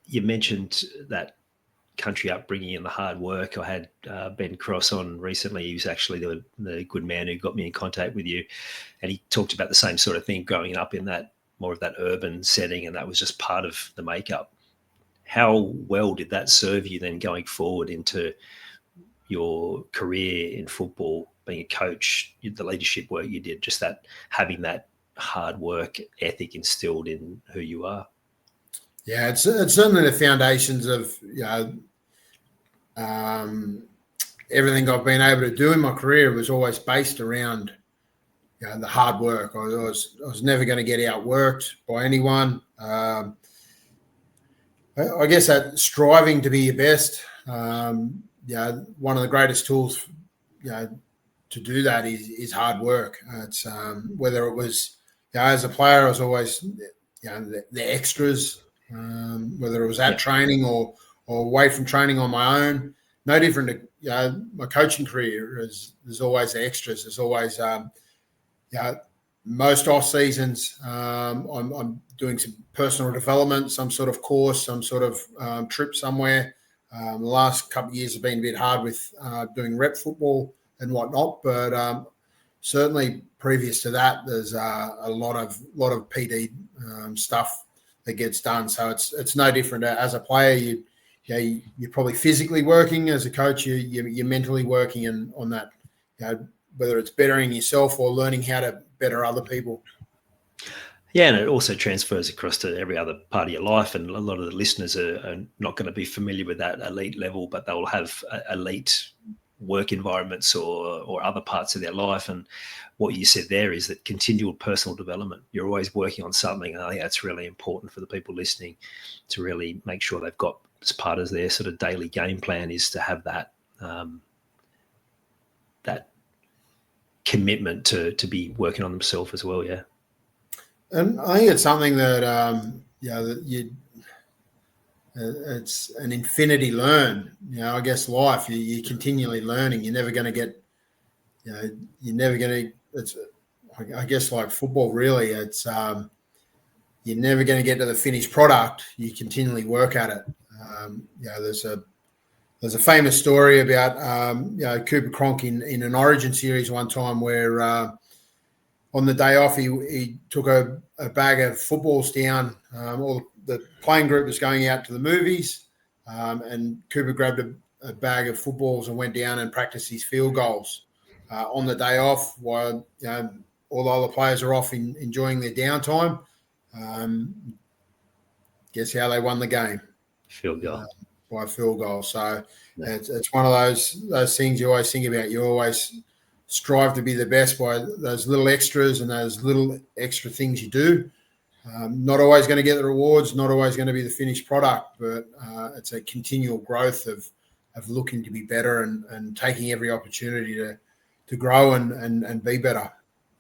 you mentioned that country upbringing and the hard work. I had Ben Cross on recently. He was actually the good man who got me in contact with you, and he talked about the same sort of thing, growing up in that more of that urban setting, and that was just part of the makeup. How well did that serve you then going forward into your career in football, being a coach, the leadership work you did, just that having that hard work ethic instilled in who you are? Yeah, it's certainly the foundations of everything I've been able to do in my career was always based around the hard work. I was never going to get outworked by anyone. I guess that striving to be your best. One of the greatest tools, to do that is hard work. It's whether it was as a player, I was always the extras. Whether it was at training or away from training on my own, no different to my coaching career. There's always the extras. There's always most off seasons. I'm doing some personal development, some sort of course, some sort of trip somewhere. The last couple of years have been a bit hard with doing rep football and whatnot, but certainly previous to that, there's a lot of PD stuff that gets done. So it's no different. As a player, you're probably physically working. As a coach, you're mentally working on that. Whether it's bettering yourself or learning how to better other people. Yeah, and it also transfers across to every other part of your life. And a lot of the listeners are not going to be familiar with that elite level, but they'll have elite work environments or other parts of their life. And what you said there is that continual personal development. You're always working on something. And I think that's really important for the people listening to really make sure they've got as part of their sort of daily game plan is to have that that commitment to be working on themselves as well. Yeah. And I think it's something that it's an infinity learn. I guess life, you're continually learning. You're never going to get, you're never going to. It's, I guess, like football. Really, it's you're never going to get to the finished product. You continually work at it. There's a famous story about Cooper Cronk in an Origin series one time where on the day off he took a bag of footballs down. All the playing group was going out to the movies, and Cooper grabbed a bag of footballs and went down and practiced his field goals on the day off while all the other players are off enjoying their downtime. Guess how they won the game? Field goal. By a field goal. So it's one of those things you always think about. You always strive to be the best by those little extras and those little extra things you do. Not always going to get the rewards, not always going to be the finished product, but it's a continual growth of looking to be better and taking every opportunity to grow and be better.